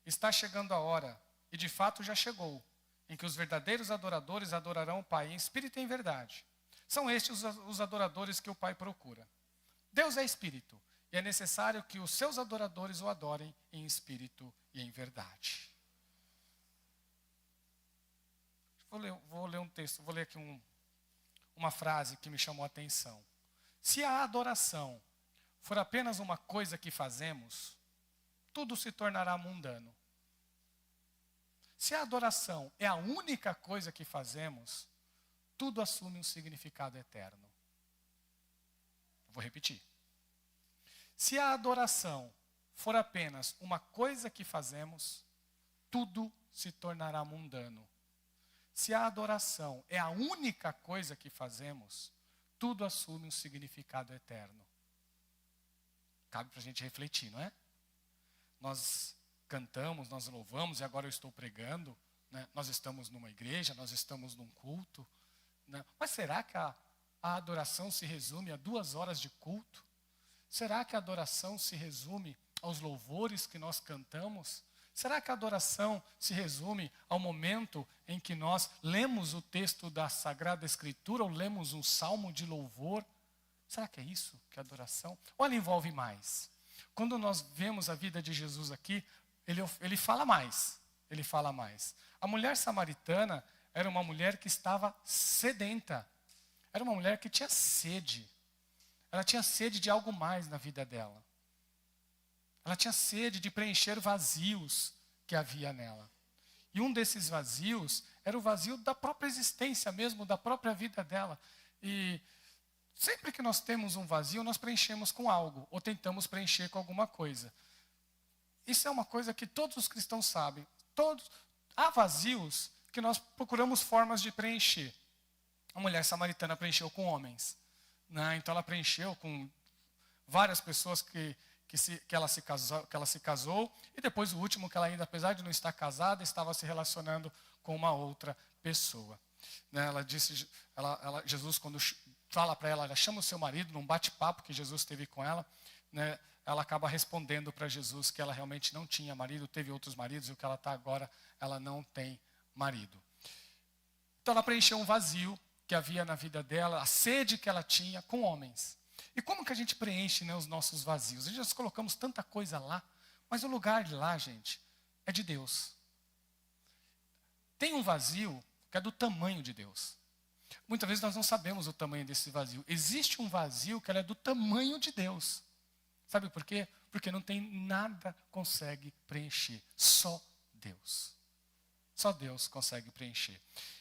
Está chegando a hora, e de fato já chegou, em que os verdadeiros adoradores adorarão o Pai em espírito e em verdade. São estes os adoradores que o Pai procura. Deus é espírito, e é necessário que os seus adoradores o adorem em espírito e em verdade. Vou ler um texto, vou ler aqui uma frase que me chamou a atenção. Se a adoração for apenas uma coisa que fazemos, tudo se tornará mundano. Se a adoração é a única coisa que fazemos, tudo assume um significado eterno. Vou repetir. Se a adoração for apenas uma coisa que fazemos, tudo se tornará mundano. Se a adoração é a única coisa que fazemos, tudo assume um significado eterno. Cabe para a gente refletir, não é? Nós cantamos, nós louvamos, e agora eu estou pregando, né? Nós estamos numa igreja, nós estamos num culto, né? Mas será que a adoração se resume a 2 horas de culto? Será que a adoração se resume aos louvores que nós cantamos? Será que a adoração se resume ao momento em que nós lemos o texto da Sagrada Escritura ou lemos um salmo de louvor? Será que é isso que é adoração? Ou ela envolve mais? Quando nós vemos a vida de Jesus aqui, ele fala mais. Ele fala mais. A mulher samaritana era uma mulher que estava sedenta. Era uma mulher que tinha sede. Ela tinha sede de algo mais na vida dela. Ela tinha sede de preencher vazios que havia nela. E um desses vazios era o vazio da própria existência mesmo, da própria vida dela. E sempre que nós temos um vazio, nós preenchemos com algo, ou tentamos preencher com alguma coisa. Isso é uma coisa que todos os cristãos sabem. Há vazios que nós procuramos formas de preencher. A mulher samaritana preencheu com homens, né? Então ela preencheu com várias pessoas que ela se casou, e depois o último que ela ainda, apesar de não estar casada, estava se relacionando com uma outra pessoa. Né? Jesus, quando fala para ela, chama o seu marido, num bate-papo que Jesus teve com ela, né? Ela acaba respondendo para Jesus que ela realmente não tinha marido, teve outros maridos, e o que ela está agora, ela não tem marido. Então ela preencheu um vazio que havia na vida dela, a sede que ela tinha com homens. E como que a gente preenche, né, os nossos vazios? Nós colocamos tanta coisa lá, mas o lugar de lá, gente, é de Deus. Tem um vazio que é do tamanho de Deus. Muitas vezes nós não sabemos o tamanho desse vazio. Existe um vazio que é do tamanho de Deus. Sabe por quê? Porque não tem nada que consegue preencher. Só Deus. Só Deus consegue preencher.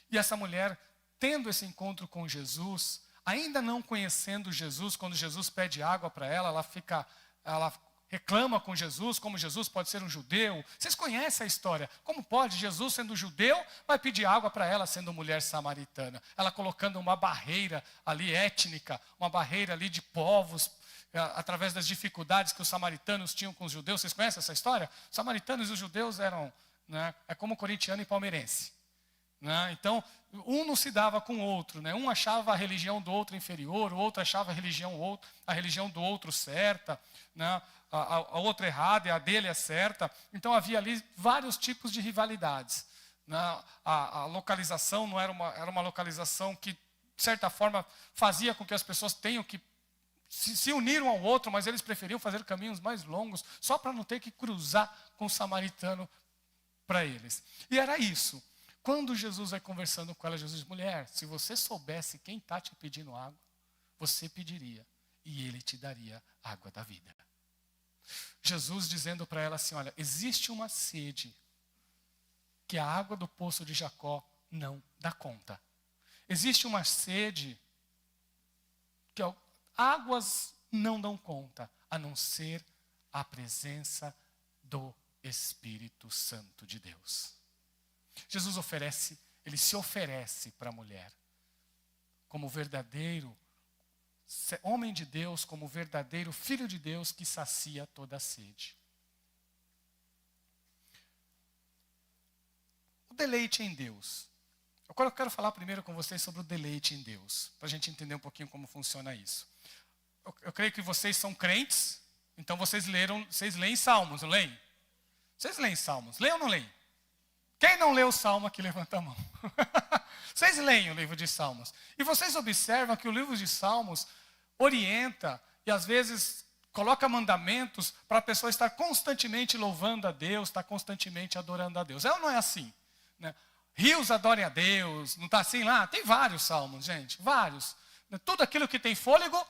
E essa mulher, tendo esse encontro com Jesus, ainda não conhecendo Jesus, quando Jesus pede água para ela, ela reclama com Jesus, como Jesus pode ser um judeu. Vocês conhecem a história. Como pode Jesus, sendo judeu, vai pedir água para ela, sendo mulher samaritana? Ela colocando uma barreira ali étnica, uma barreira ali de povos, através das dificuldades que os samaritanos tinham com os judeus. Vocês conhecem essa história? Os samaritanos e os judeus eram, né, é como corintiano e palmeirense. Né? Então, um não se dava com o outro. Né? Um achava a religião do outro inferior, o outro achava a religião do outro certa, né? a outra errada e a dele é certa. Então, havia ali vários tipos de rivalidades. Né? A localização não era uma localização que, de certa forma, fazia com que as pessoas tenham que se uniram ao outro, mas eles preferiam fazer caminhos mais longos, só para não ter que cruzar com o samaritano para eles. E era isso. Quando Jesus vai conversando com ela, Jesus diz: mulher, se você soubesse quem está te pedindo água, você pediria, e ele te daria água da vida. Jesus dizendo para ela assim: olha, existe uma sede que a água do poço de Jacó não dá conta. Existe uma sede que águas não dão conta, a não ser a presença do Espírito Santo de Deus. Jesus ele se oferece para a mulher, como verdadeiro homem de Deus, como verdadeiro filho de Deus que sacia toda a sede. O deleite em Deus. Agora eu quero falar primeiro com vocês sobre o deleite em Deus, para a gente entender um pouquinho como funciona isso. Eu creio que vocês são crentes, então vocês leem Salmos, não leem? Vocês leem Salmos? Leem ou não leem? Quem não lê o Salmo aqui, levanta a mão. Vocês leem o livro de Salmos. E vocês observam que o livro de Salmos orienta e às vezes coloca mandamentos para a pessoa estar constantemente louvando a Deus, estar constantemente adorando a Deus. É ou não é assim? Né? Rios adorem a Deus, não está assim lá? Tem vários salmos, gente, vários. Tudo aquilo que tem fôlego,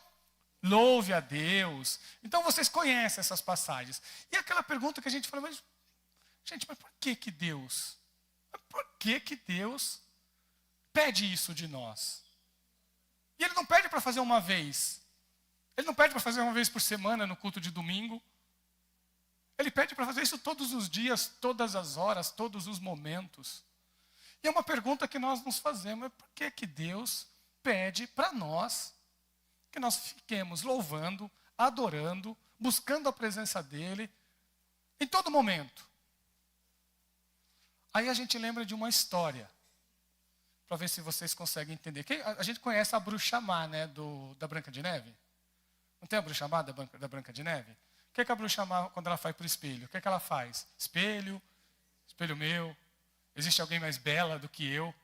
louve a Deus. Então vocês conhecem essas passagens. E aquela pergunta que a gente fala, mas por que Deus? Por que Deus pede isso de nós? E Ele não pede para fazer uma vez. Ele não pede para fazer uma vez por semana no culto de domingo. Ele pede para fazer isso todos os dias, todas as horas, todos os momentos. E é uma pergunta que nós nos fazemos, é por que Deus pede para nós que nós fiquemos louvando, adorando, buscando a presença dEle em todo momento? Aí a gente lembra de uma história, para ver se vocês conseguem entender. A gente conhece a Bruxa Má, né, da Branca de Neve? Não tem a Bruxa Má da Branca de Neve? O que a Bruxa Má, quando ela vai para o espelho, o que ela faz? Espelho, espelho meu, existe alguém mais bela do que eu?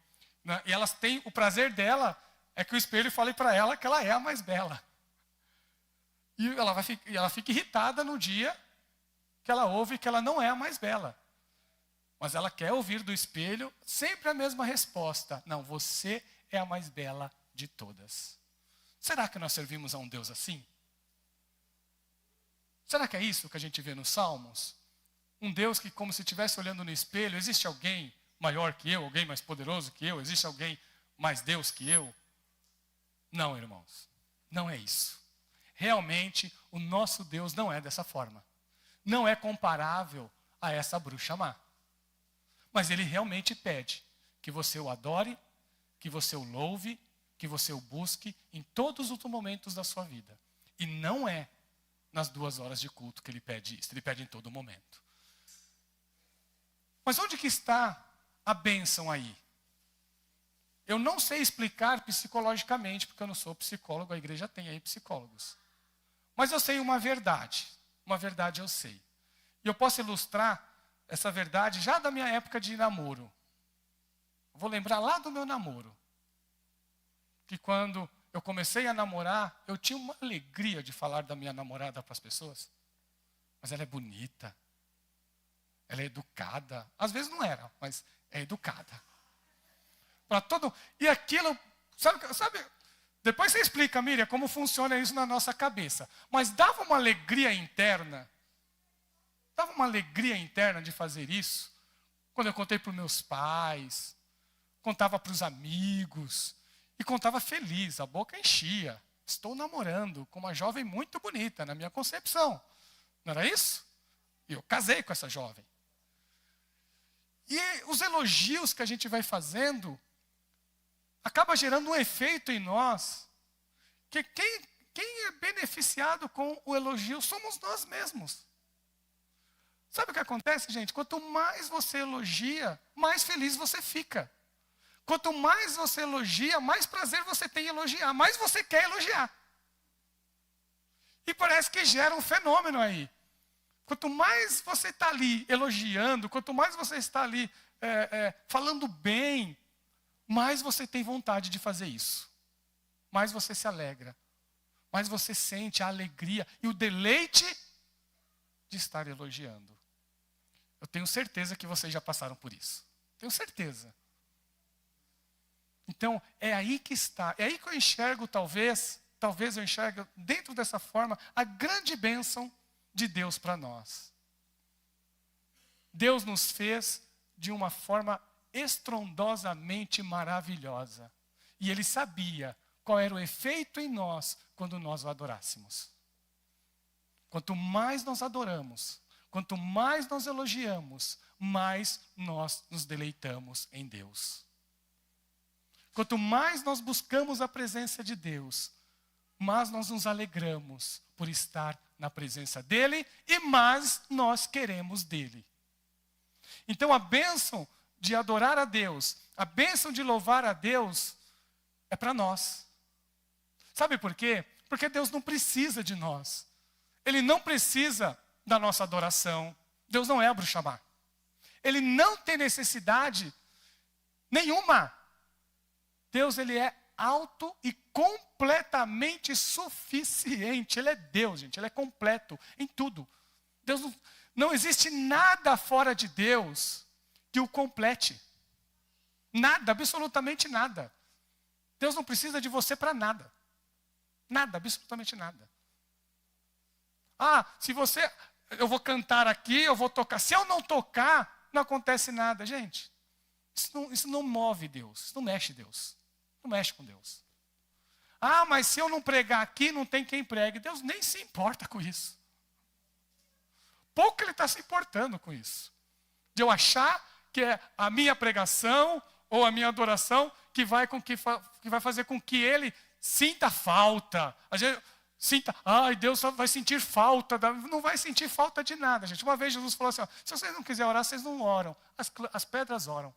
Né? E elas têm, o prazer dela é que o espelho fale para ela que ela é a mais bela. E ela fica irritada no dia que ela ouve que ela não é a mais bela. Mas ela quer ouvir do espelho sempre a mesma resposta. Não, você é a mais bela de todas. Será que nós servimos a um Deus assim? Será que é isso que a gente vê nos Salmos? Um Deus que, como se estivesse olhando no espelho, existe alguém maior que eu, alguém mais poderoso que eu, existe alguém mais Deus que eu? Não, irmãos, não é isso. Realmente, o nosso Deus não é dessa forma. Não é comparável a essa Bruxa Má. Mas Ele realmente pede que você o adore, que você o louve, que você o busque em todos os momentos da sua vida. E não é nas 2 horas de culto que Ele pede isso, Ele pede em todo momento. Mas onde que está a bênção aí? Eu não sei explicar psicologicamente, porque eu não sou psicólogo, a igreja tem aí psicólogos. Mas eu sei uma verdade eu sei. E eu posso ilustrar essa verdade já da minha época de namoro. Eu vou lembrar lá do meu namoro. Que quando eu comecei a namorar, eu tinha uma alegria de falar da minha namorada para as pessoas. Mas ela é bonita. Ela é educada. Às vezes não era, mas é educada. Para todo. E aquilo, sabe? Depois você explica, Miriam, como funciona isso na nossa cabeça. Mas dava uma alegria interna. Dava uma alegria interna de fazer isso. Quando eu contei para os meus pais, contava para os amigos, e contava feliz, a boca enchia. Estou namorando com uma jovem muito bonita, na minha concepção. Não era isso? E eu casei com essa jovem. E os elogios que a gente vai fazendo, acaba gerando um efeito em nós, que quem é beneficiado com o elogio somos nós mesmos. Sabe o que acontece, gente? Quanto mais você elogia, mais feliz você fica. Quanto mais você elogia, mais prazer você tem em elogiar, mais você quer elogiar. E parece que gera um fenômeno aí. Quanto mais você está ali elogiando, quanto mais você está ali falando bem, mais você tem vontade de fazer isso. Mais você se alegra. Mais você sente a alegria e o deleite de estar elogiando. Eu tenho certeza que vocês já passaram por isso. Tenho certeza. Então, é aí que está. É aí que eu enxergo, talvez eu enxergue dentro dessa forma, a grande bênção de Deus para nós. Deus nos fez de uma forma estrondosamente maravilhosa. E Ele sabia qual era o efeito em nós quando nós o adorássemos. Quanto mais nós adoramos, quanto mais nós elogiamos, mais nós nos deleitamos em Deus. Quanto mais nós buscamos a presença de Deus, mais nós nos alegramos por estar na presença dEle e mais nós queremos dEle. Então a bênção de adorar a Deus, a bênção de louvar a Deus é para nós. Sabe por quê? Porque Deus não precisa de nós. Ele não precisa da nossa adoração. Deus não é a Bruxa Má. Ele não tem necessidade nenhuma. Deus, ele é auto e completamente suficiente. Ele é Deus, gente. Ele é completo em tudo. Deus não existe nada fora de Deus que o complete. Nada, absolutamente nada. Deus não precisa de você para nada. Nada, absolutamente nada. Se eu vou cantar aqui, eu vou tocar. Se eu não tocar, não acontece nada. Gente, isso não move Deus, isso não mexe Deus. Não mexe com Deus. Mas se eu não pregar aqui, não tem quem pregue. Deus nem se importa com isso. Pouco ele está se importando com isso. De eu achar que é a minha pregação ou a minha adoração que vai fazer com que ele sinta falta. A gente sinta, Deus só vai sentir falta. Não vai sentir falta de nada, gente. Uma vez Jesus falou assim, se vocês não quiserem orar, vocês não oram. As pedras oram.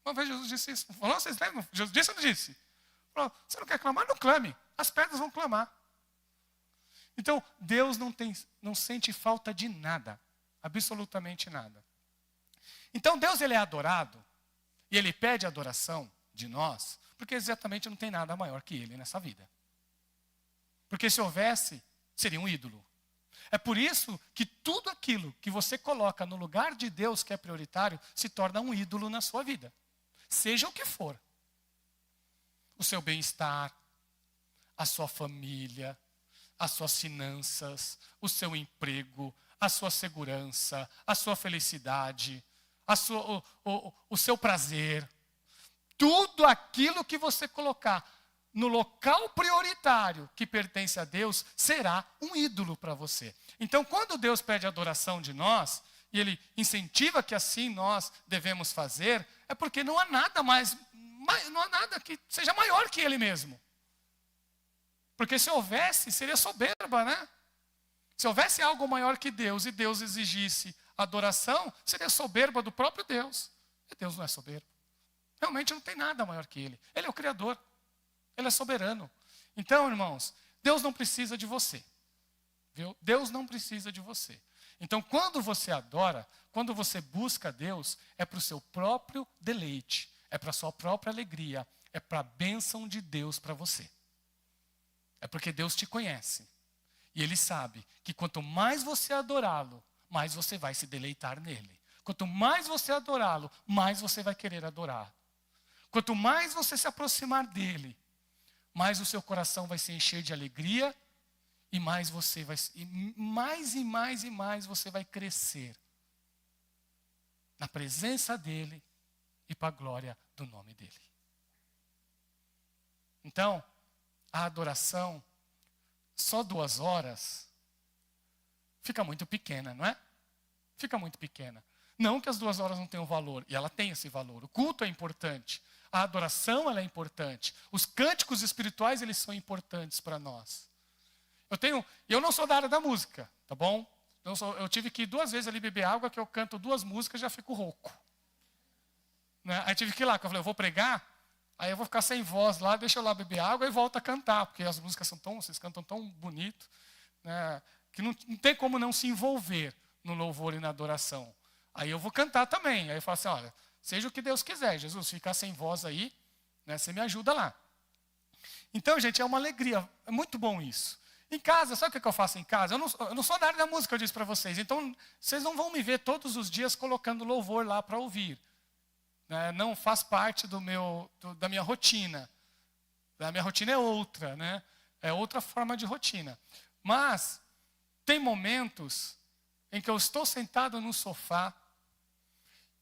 Uma vez Jesus disse isso. Falou, vocês lembram? Jesus disse ou não disse? Falou, você não quer clamar? Não clame. As pedras vão clamar. Então, Deus não sente falta de nada. Absolutamente nada. Então, Deus, ele é adorado. E ele pede adoração de nós. Porque exatamente não tem nada maior que ele nessa vida. Porque se houvesse, seria um ídolo. É por isso que tudo aquilo que você coloca no lugar de Deus, que é prioritário, se torna um ídolo na sua vida. Seja o que for. O seu bem-estar, a sua família, as suas finanças, o seu emprego, a sua segurança, a sua felicidade, o seu prazer. Tudo aquilo que você colocar no local prioritário que pertence a Deus, será um ídolo para você. Então, quando Deus pede adoração de nós, e Ele incentiva que assim nós devemos fazer, é porque não há nada não há nada que seja maior que Ele mesmo. Porque se houvesse, seria soberba, né? Se houvesse algo maior que Deus e Deus exigisse adoração, seria soberba do próprio Deus. E Deus não é soberbo. Realmente não tem nada maior que Ele. Ele é o Criador. Ele é soberano. Então, irmãos, Deus não precisa de você. Viu? Deus não precisa de você. Então, quando você adora, quando você busca Deus, é para o seu próprio deleite, é para a sua própria alegria, é para a bênção de Deus para você. É porque Deus te conhece. E Ele sabe que quanto mais você adorá-lo, mais você vai se deleitar nele. Quanto mais você adorá-lo, mais você vai querer adorar. Quanto mais você se aproximar dele, mais o seu coração vai se encher de alegria e mais você vai você vai crescer na presença dele e para a glória do nome dele. Então, a adoração, só 2 horas, fica muito pequena, não é? Fica muito pequena. Não que as 2 horas não tenham valor, e ela tem esse valor. O culto é importante, a adoração ela é importante, os cânticos espirituais eles são importantes para nós. Eu não sou da área da música, tá bom? Eu tive que ir 2 vezes ali beber água, que eu canto 2 músicas e já fico rouco. Né? Aí tive que ir lá, que eu falei, eu vou pregar, aí eu vou ficar sem voz lá, deixa eu lá beber água e volto a cantar, porque as músicas vocês cantam tão bonito, né? Que não tem como não se envolver no louvor e na adoração. Aí eu vou cantar também, aí eu falo assim, olha, seja o que Deus quiser, Jesus, ficar sem voz aí, né, você me ajuda lá. Então, gente, é uma alegria, é muito bom isso. Em casa, sabe o que eu faço em casa? Eu não sou da área da música, eu disse para vocês. Então, vocês não vão me ver todos os dias colocando louvor lá para ouvir. Né? Não faz parte da minha rotina. A minha rotina é outra, né? É outra forma de rotina. Mas, tem momentos em que eu estou sentado no sofá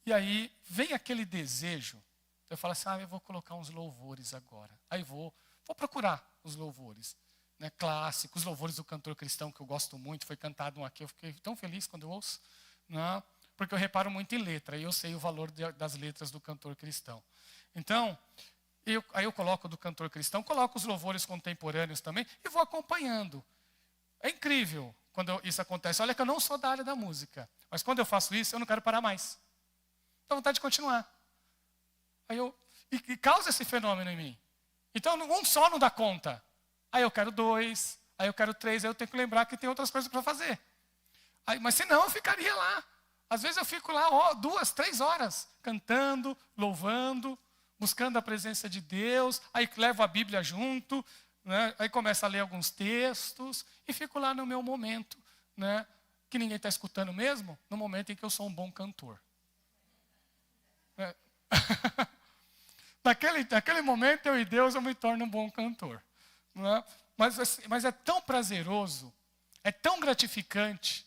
e aí vem aquele desejo. Eu falo assim, eu vou colocar uns louvores agora. Aí vou procurar os louvores. Né, clássicos, louvores do cantor cristão, que eu gosto muito, foi cantado um aqui, eu fiquei tão feliz quando eu ouço, né, porque eu reparo muito em letra, e eu sei o valor das letras do cantor cristão. Então, aí eu coloco do cantor cristão, coloco os louvores contemporâneos também, e vou acompanhando. É incrível quando isso acontece. Olha que eu não sou da área da música, mas quando eu faço isso, eu não quero parar mais. Dá vontade de continuar. E causa esse fenômeno em mim. Então, um só não dá conta. Aí eu quero 2, aí eu quero 3, aí eu tenho que lembrar que tem outras coisas para fazer. Aí, mas senão eu ficaria lá. Às vezes eu fico lá 2, 3 horas, cantando, louvando, buscando a presença de Deus. Aí levo a Bíblia junto, né? Aí começo a ler alguns textos e fico lá no meu momento, né? Que ninguém está escutando mesmo, no momento em que eu sou um bom cantor. É. Naquele momento, eu e Deus, eu me torno um bom cantor. Não é? Mas é tão prazeroso, é tão gratificante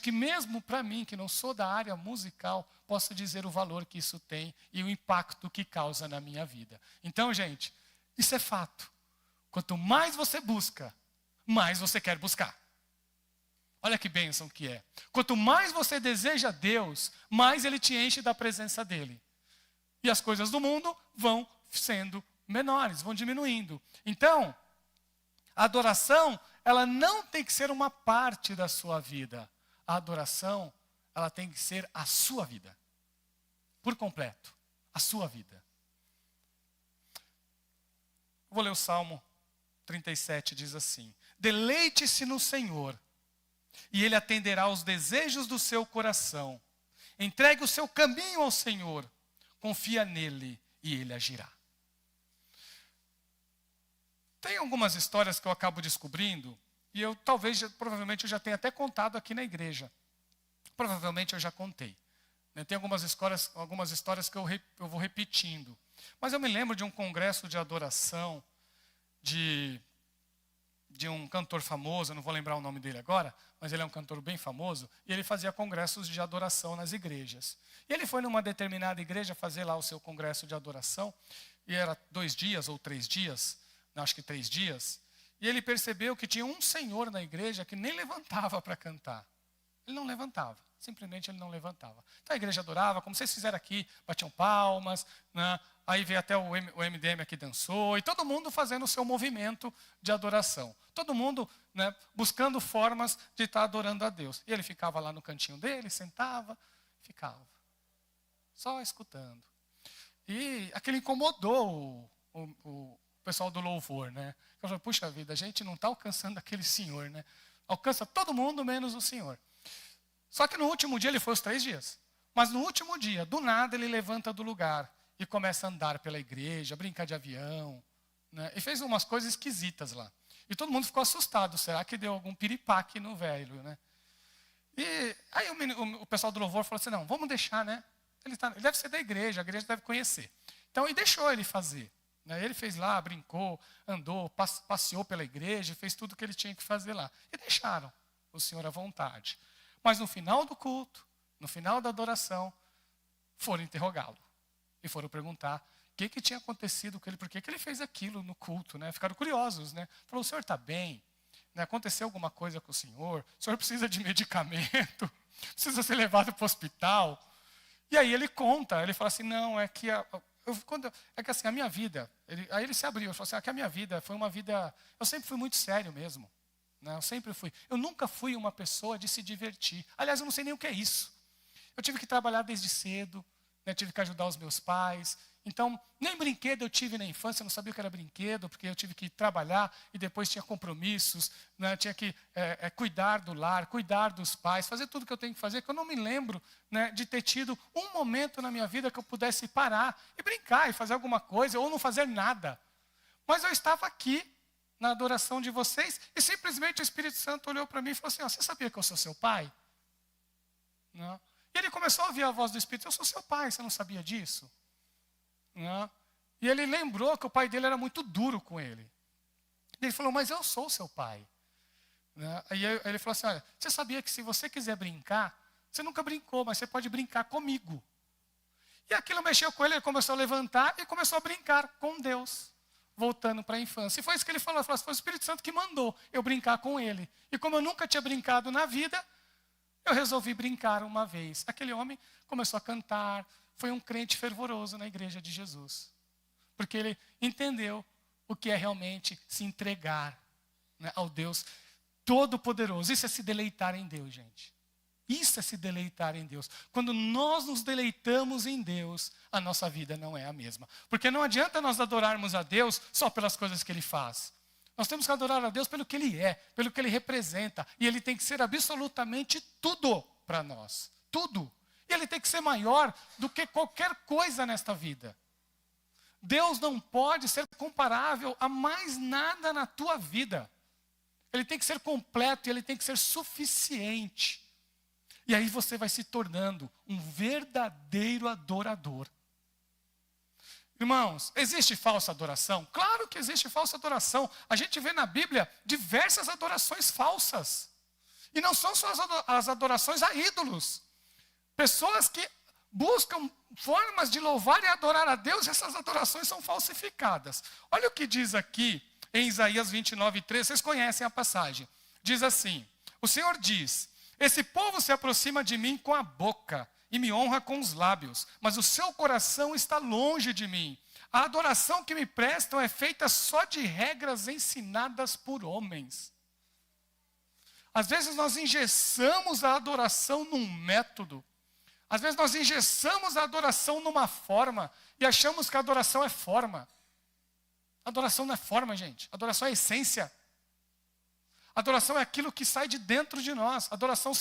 que mesmo para mim, que não sou da área musical, posso dizer o valor que isso tem e o impacto que causa na minha vida. Então, gente, isso é fato. Quanto mais você busca, mais você quer buscar. Olha que bênção que é. Quanto mais você deseja Deus, mais Ele te enche da presença dEle. E as coisas do mundo vão sendo menores, vão diminuindo. Então, a adoração, ela não tem que ser uma parte da sua vida. A adoração, ela tem que ser a sua vida. Por completo, a sua vida. Vou ler o Salmo 37, diz assim: deleite-se no Senhor, e Ele atenderá aos desejos do seu coração. Entregue o seu caminho ao Senhor, confia nele e Ele agirá. Tem algumas histórias que eu acabo descobrindo, e provavelmente eu já tenho até contado aqui na igreja. Provavelmente eu já contei. Tem algumas histórias que eu vou repetindo. Mas eu me lembro de um congresso de adoração de um cantor famoso, eu não vou lembrar o nome dele agora, mas ele é um cantor bem famoso, e ele fazia congressos de adoração nas igrejas. E ele foi numa determinada igreja fazer lá o seu congresso de adoração, e era 2 dias ou 3 dias, acho que 3 dias, e ele percebeu que tinha um senhor na igreja que nem levantava para cantar. Ele não levantava, simplesmente ele não levantava. Então a igreja adorava, como vocês fizeram aqui, batiam palmas, né? Aí veio até o MDM aqui, dançou, e todo mundo fazendo o seu movimento de adoração. Todo mundo, né, buscando formas de estar adorando a Deus. E ele ficava lá no cantinho dele, sentava, ficava, só escutando. E aquilo incomodou o pessoal do louvor, né? Eu falei, puxa vida, a gente não está alcançando aquele senhor, né? Alcança todo mundo menos o senhor. Só que no último dia, ele foi os 3 dias. Mas no último dia, do nada, ele levanta do lugar e começa a andar pela igreja, brincar de avião, né? E fez umas coisas esquisitas lá. E todo mundo ficou assustado. Será que deu algum piripaque no velho, né? E aí o pessoal do louvor falou assim, não, vamos deixar, né? Ele deve ser da igreja, a igreja deve conhecer. Então, e deixou ele fazer. Né? Ele fez lá, brincou, andou, passeou pela igreja, fez tudo o que ele tinha que fazer lá. E deixaram o Senhor à vontade. Mas no final do culto, no final da adoração, foram interrogá-lo. E foram perguntar o que tinha acontecido com ele, por que ele fez aquilo no culto, né? Ficaram curiosos, né? Falou, o senhor está bem? Né? Aconteceu alguma coisa com o senhor precisa de medicamento? Precisa ser levado para o hospital? E aí ele conta, ele fala assim, não, é que assim, a minha vida, aí ele se abriu, ele falou assim, que a minha vida foi uma vida, eu sempre fui muito sério mesmo. Né? Eu nunca fui uma pessoa de se divertir. Aliás, eu não sei nem o que é isso. Eu tive que trabalhar desde cedo, né? Tive que ajudar os meus pais. Então, nem brinquedo eu tive na infância, eu não sabia o que era brinquedo, porque eu tive que trabalhar e depois tinha compromissos, né? Tinha que cuidar do lar, cuidar dos pais, fazer tudo que eu tenho que fazer, que eu não me lembro, né, de ter tido um momento na minha vida que eu pudesse parar e brincar e fazer alguma coisa, ou não fazer nada. Mas eu estava aqui, na adoração de vocês, e simplesmente o Espírito Santo olhou para mim e falou assim, você sabia que eu sou seu pai? Não. E ele começou a ouvir a voz do Espírito, eu sou seu pai, você não sabia disso? Não. E ele lembrou que o pai dele era muito duro com ele. E ele falou, mas eu sou seu pai. Não. Aí ele falou assim, olha, você sabia que se você quiser brincar, você nunca brincou, mas você pode brincar comigo. E aquilo mexeu com ele, ele começou a levantar e começou a brincar com Deus. Voltando para a infância. E foi isso que ele falou. Ele falou, foi o Espírito Santo que mandou eu brincar com ele. E como eu nunca tinha brincado na vida, eu resolvi brincar uma vez. Aquele homem começou a cantar, foi um crente fervoroso na igreja de Jesus. Porque ele entendeu o que é realmente se entregar, né, ao Deus Todo-Poderoso. Isso é se deleitar em Deus, gente. Isso é se deleitar em Deus. Quando nós nos deleitamos em Deus, a nossa vida não é a mesma. Porque não adianta nós adorarmos a Deus só pelas coisas que Ele faz. Nós temos que adorar a Deus pelo que Ele é, pelo que Ele representa. E Ele tem que ser absolutamente tudo para nós. Tudo. E Ele tem que ser maior do que qualquer coisa nesta vida. Deus não pode ser comparável a mais nada na tua vida. Ele tem que ser completo e Ele tem que ser suficiente. E aí você vai se tornando um verdadeiro adorador. Irmãos, existe falsa adoração? Claro que existe falsa adoração. A gente vê na Bíblia diversas adorações falsas. E não são só as adorações a ídolos. Pessoas que buscam formas de louvar e adorar a Deus, e essas adorações são falsificadas. Olha o que diz aqui em Isaías 29:3, vocês conhecem a passagem. Diz assim, o Senhor diz, esse povo se aproxima de mim com a boca e me honra com os lábios, mas o seu coração está longe de mim. A adoração que me prestam é feita só de regras ensinadas por homens. Às vezes nós engessamos a adoração num método. Às vezes nós engessamos a adoração numa forma e achamos que a adoração é forma. Adoração não é forma, gente. Adoração é essência. Adoração é aquilo que sai de dentro de nós. Adoração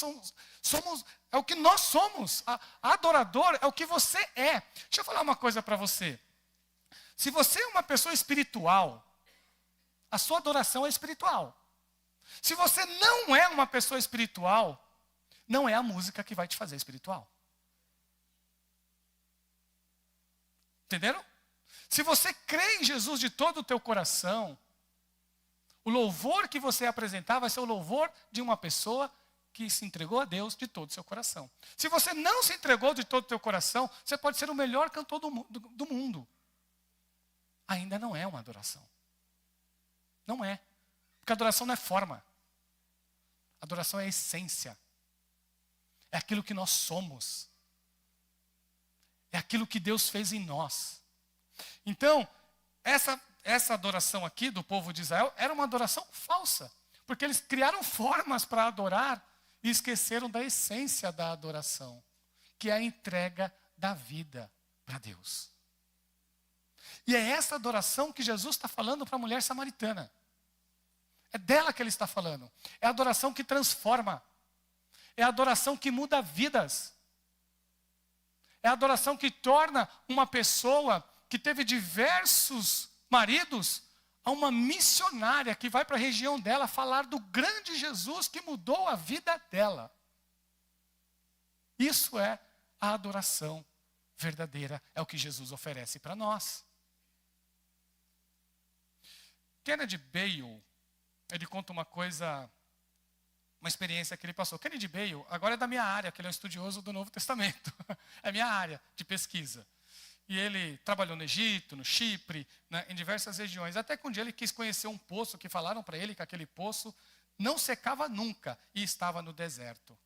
é o que nós somos. Adorador é o que você é. Deixa eu falar uma coisa para você. Se você é uma pessoa espiritual, a sua adoração é espiritual. Se você não é uma pessoa espiritual, não é a música que vai te fazer espiritual. Entenderam? Se você crê em Jesus de todo o teu coração, o louvor que você apresentar vai ser o louvor de uma pessoa que se entregou a Deus de todo o seu coração. Se você não se entregou de todo o teu coração, você pode ser o melhor cantor do mundo. Ainda não é uma adoração. Não é. Porque adoração não é forma. Adoração é essência. É aquilo que nós somos. É aquilo que Deus fez em nós. Então, essa adoração aqui do povo de Israel era uma adoração falsa. Porque eles criaram formas para adorar e esqueceram da essência da adoração, que é a entrega da vida para Deus. E é essa adoração que Jesus está falando para a mulher samaritana. É dela que ele está falando. É a adoração que transforma. É a adoração que muda vidas. É a adoração que torna uma pessoa que teve diversos maridos a uma missionária que vai para a região dela falar do grande Jesus que mudou a vida dela. Isso é a adoração verdadeira, é o que Jesus oferece para nós. Kennedy Bale, ele conta uma coisa, uma experiência que ele passou. Kennedy Bale agora é da minha área, que ele é um estudioso do Novo Testamento. É minha área de pesquisa. E ele trabalhou no Egito, no Chipre, né, em diversas regiões. Até que um dia ele quis conhecer um poço, que falaram para ele que aquele poço não secava nunca e estava no deserto.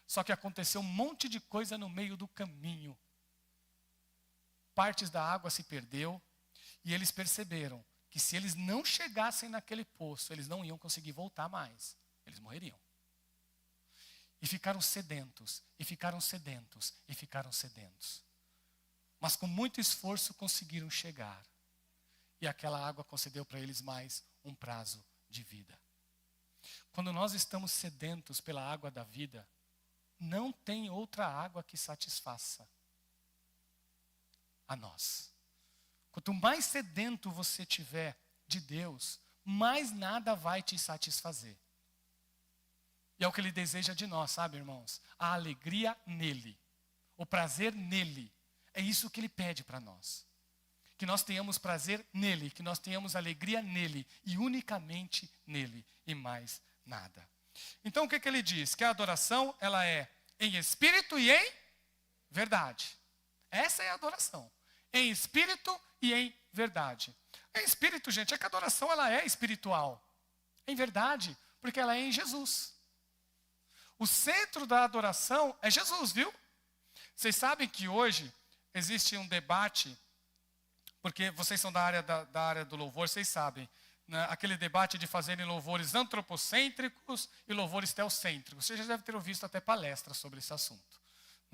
Só que aconteceu um monte de coisa no meio do caminho. Partes da água se perdeu e eles perceberam que se eles não chegassem naquele poço, eles não iam conseguir voltar mais. Eles morreriam. E ficaram sedentos, e ficaram sedentos, e ficaram sedentos. Mas com muito esforço conseguiram chegar. E aquela água concedeu para eles mais um prazo de vida. Quando nós estamos sedentos pela água da vida, não tem outra água que satisfaça a nós. Quanto mais sedento você tiver de Deus, mais nada vai te satisfazer. E é o que Ele deseja de nós, sabe, irmãos? A alegria nele, o prazer nele. É isso que Ele pede para nós. Que nós tenhamos prazer nele, que nós tenhamos alegria nele e unicamente nele e mais nada. Então o que Ele diz? Que a adoração, ela é em espírito e em verdade. Essa é a adoração. Em espírito e em verdade. Em espírito, gente, é que a adoração ela é espiritual. Em verdade, porque ela é em Jesus. O centro da adoração é Jesus, viu? Vocês sabem que hoje existe um debate, porque vocês são da área do louvor, vocês sabem, né? Aquele debate de fazerem louvores antropocêntricos e louvores teocêntricos. Vocês já devem ter visto até palestras sobre esse assunto.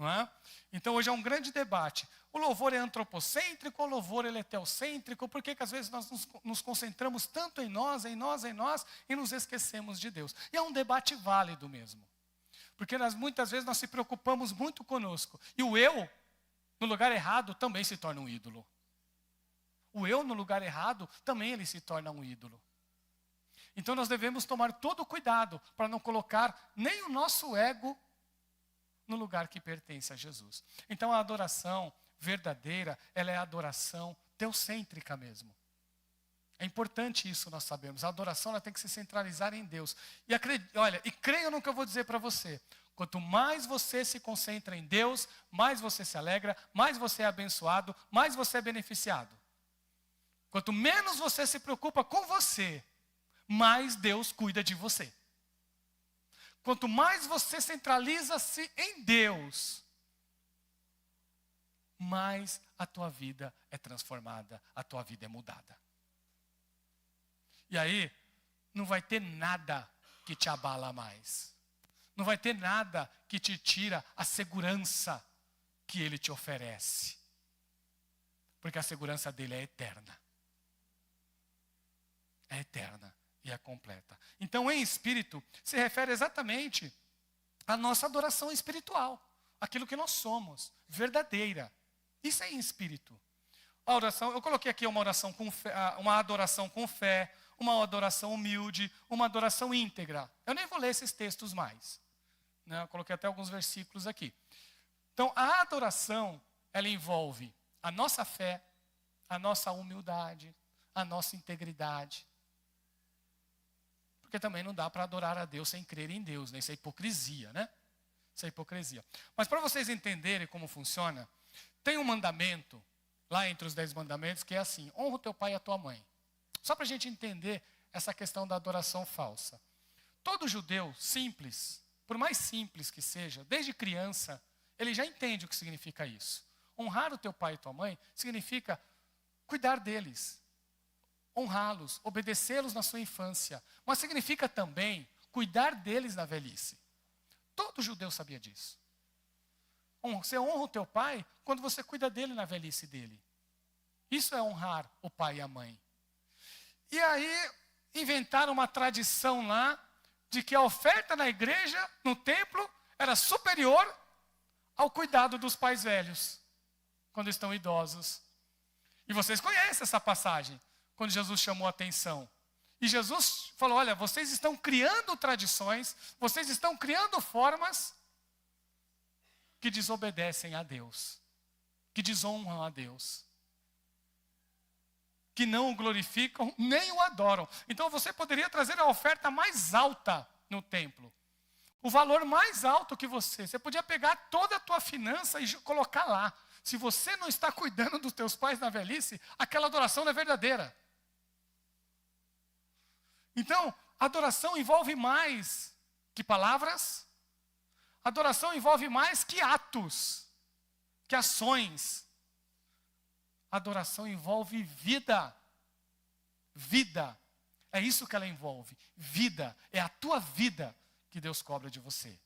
Não é? Então hoje é um grande debate. O louvor é antropocêntrico, o louvor ele é teocêntrico, por que às vezes nós nos concentramos tanto em nós, e nos esquecemos de Deus? E é um debate válido mesmo. Porque muitas vezes nós se preocupamos muito conosco. E o eu, no lugar errado, também se torna um ídolo. O eu no lugar errado, também ele se torna um ídolo. Então nós devemos tomar todo o cuidado para não colocar nem o nosso ego no lugar que pertence a Jesus. Então a adoração verdadeira, ela é a adoração teocêntrica mesmo. É importante isso nós sabemos. A adoração ela tem que se centralizar em Deus. E creia no que eu vou dizer para você. Quanto mais você se concentra em Deus, mais você se alegra, mais você é abençoado, mais você é beneficiado. Quanto menos você se preocupa com você, mais Deus cuida de você. Quanto mais você centraliza-se em Deus, mais a tua vida é transformada, a tua vida é mudada. E aí, não vai ter nada que te abala mais. Não vai ter nada que te tira a segurança que Ele te oferece. Porque a segurança dele é eterna. É eterna e é completa. Então, em espírito, se refere exatamente à nossa adoração espiritual. Aquilo que nós somos, verdadeira. Isso é em espírito. A oração, eu coloquei aqui uma oração com fé, uma adoração com fé, uma adoração humilde, uma adoração íntegra. Eu nem vou ler esses textos mais. Né? Eu coloquei até alguns versículos aqui. Então, a adoração, ela envolve a nossa fé, a nossa humildade, a nossa integridade. Porque também não dá para adorar a Deus sem crer em Deus, né? Isso é hipocrisia, né? Isso é hipocrisia. Mas para vocês entenderem como funciona, tem um mandamento, lá entre os 10 mandamentos, que é assim: honra o teu pai e a tua mãe. Só para a gente entender essa questão da adoração falsa. Todo judeu simples, por mais simples que seja, desde criança, ele já entende o que significa isso. Honrar o teu pai e tua mãe significa cuidar deles, honrá-los, obedecê-los na sua infância. Mas significa também cuidar deles na velhice. Todo judeu sabia disso. Você honra o teu pai quando você cuida dele na velhice dele. Isso é honrar o pai e a mãe. E aí inventaram uma tradição lá de que a oferta na igreja, no templo, era superior ao cuidado dos pais velhos, quando estão idosos. E vocês conhecem essa passagem, quando Jesus chamou a atenção. E Jesus falou: olha, vocês estão criando tradições, vocês estão criando formas que desobedecem a Deus, que desonram a Deus, que não o glorificam nem o adoram. Então você poderia trazer a oferta mais alta no templo, o valor mais alto que você podia pegar toda a tua finança e colocar lá. Se você não está cuidando dos teus pais na velhice, aquela adoração não é verdadeira. Então, adoração envolve mais que palavras, adoração envolve mais que atos, que ações. Adoração envolve vida. Vida. É isso que ela envolve. Vida. É a tua vida que Deus cobra de você.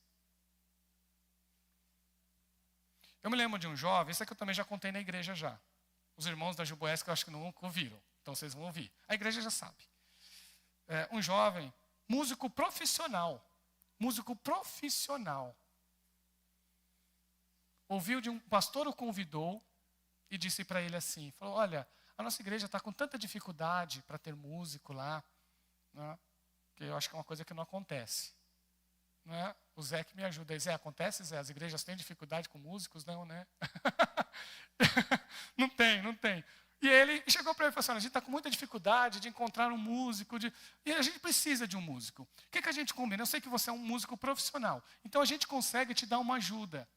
Eu me lembro de um jovem, esse aqui eu também já contei na igreja já. Os irmãos da Juboesca eu acho que não ouviram, então vocês vão ouvir. A igreja já sabe. Um jovem, músico profissional. Músico profissional. Ouviu de um pastor, o convidou e disse para ele assim, falou: olha, a nossa igreja está com tanta dificuldade para ter músico lá, né, que eu acho que é uma coisa que não acontece. Né? O Zé que me ajuda aí. Zé, acontece, Zé? As igrejas têm dificuldade com músicos? Não, né? Não tem. E ele chegou para ele e falou assim: a gente está com muita dificuldade de encontrar um músico, e a gente precisa de um músico. O que a gente combina? Eu sei que você é um músico profissional, então a gente consegue te dar uma ajuda.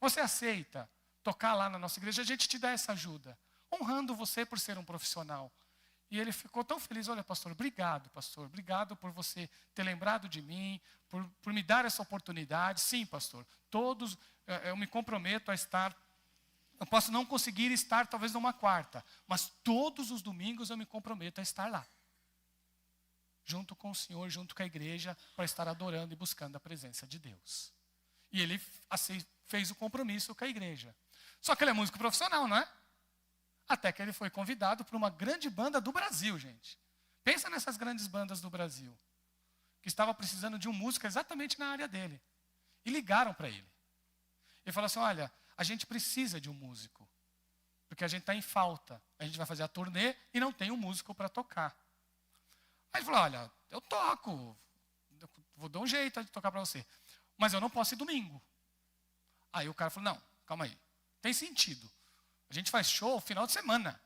Você aceita tocar lá na nossa igreja? A gente te dá essa ajuda, honrando você por ser um profissional. E ele ficou tão feliz: olha, pastor, obrigado por você ter lembrado de mim, por me dar essa oportunidade. Sim, pastor, todos, eu me comprometo a estar. Eu posso não conseguir estar talvez numa quarta, mas todos os domingos eu me comprometo a estar lá. Junto com o Senhor, junto com a igreja, para estar adorando e buscando a presença de Deus. E ele fez o compromisso com a igreja. Só que ele é músico profissional, não é? Até que ele foi convidado para uma grande banda do Brasil, gente. Pensa nessas grandes bandas do Brasil, que estava precisando de um músico exatamente na área dele. E ligaram para ele. Ele falou assim, olha, a gente precisa de um músico, porque a gente está em falta. A gente vai fazer a turnê e não tem um músico para tocar. Aí ele falou, olha, eu toco, vou dar um jeito de tocar para você, mas eu não posso ir domingo. Aí o cara falou, não, calma aí, tem sentido. A gente faz show final de semana.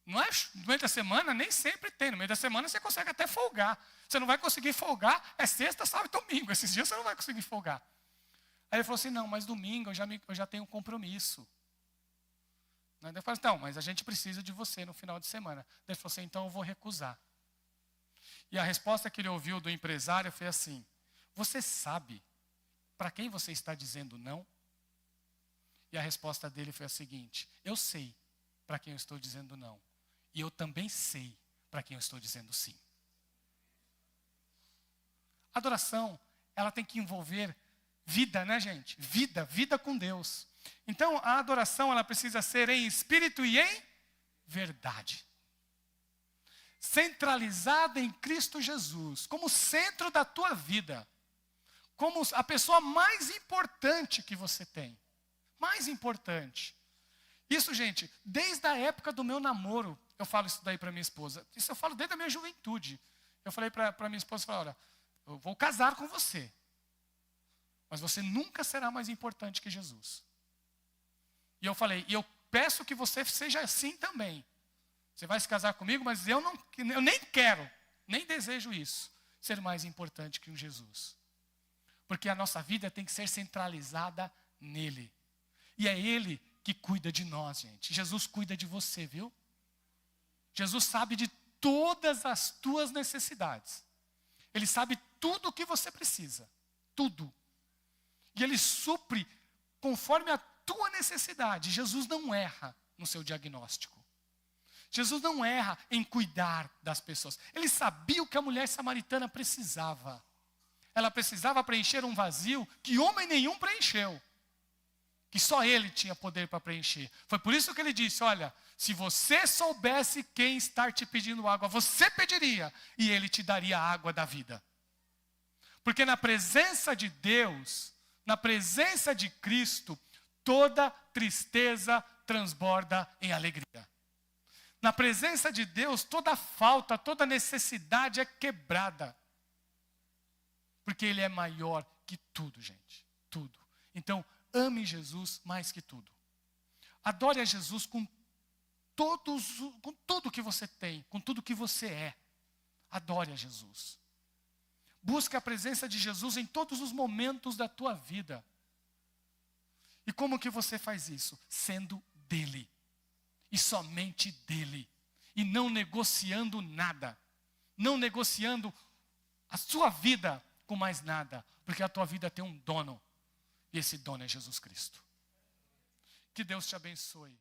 Não é no meio da semana, nem sempre tem. No meio da semana você consegue até folgar. Você não vai conseguir folgar, é sexta, sábado e domingo. Esses dias você não vai conseguir folgar. Aí ele falou assim, não, mas domingo eu já tenho um compromisso. Daí eu falei, não, mas a gente precisa de você no final de semana. Daí ele falou assim, então eu vou recusar. E a resposta que ele ouviu do empresário foi assim, você sabe para quem você está dizendo não? E a resposta dele foi a seguinte, eu sei para quem eu estou dizendo não. E eu também sei para quem eu estou dizendo sim. Adoração, ela tem que envolver vida, né, gente? Vida com Deus. Então, a adoração, ela precisa ser em espírito e em verdade. Centralizada em Cristo Jesus, como centro da tua vida. Como a pessoa mais importante que você tem. Mais importante. Isso, gente, desde a época do meu namoro, eu falo isso daí para minha esposa. Isso eu falo desde a minha juventude. Eu falei para minha esposa, olha, eu vou casar com você. Mas você nunca será mais importante que Jesus. E eu falei, e eu peço que você seja assim também. Você vai se casar comigo, mas eu nem quero, nem desejo isso, ser mais importante que um Jesus. Porque a nossa vida tem que ser centralizada nele. E é ele que cuida de nós, gente. Jesus cuida de você, viu? Jesus sabe de todas as tuas necessidades. Ele sabe tudo o que você precisa. Tudo. E ele supre conforme a tua necessidade. Jesus não erra no seu diagnóstico. Jesus não erra em cuidar das pessoas. Ele sabia o que a mulher samaritana precisava. Ela precisava preencher um vazio que homem nenhum preencheu. Que só ele tinha poder para preencher. Foi por isso que ele disse, olha, se você soubesse quem está te pedindo água, você pediria e ele te daria a água da vida. Porque na presença de Deus, na presença de Cristo, toda tristeza transborda em alegria. Na presença de Deus, toda falta, toda necessidade é quebrada. Porque ele é maior que tudo, gente. Tudo. Então, ame Jesus mais que tudo. Adore a Jesus com tudo que você tem, com tudo que você é. Adore a Jesus. Busque a presença de Jesus em todos os momentos da tua vida. E como que você faz isso? Sendo dele. E somente dele. E não negociando nada. Não negociando a sua vida com mais nada. Porque a tua vida tem um dono. E esse dono é Jesus Cristo. Que Deus te abençoe.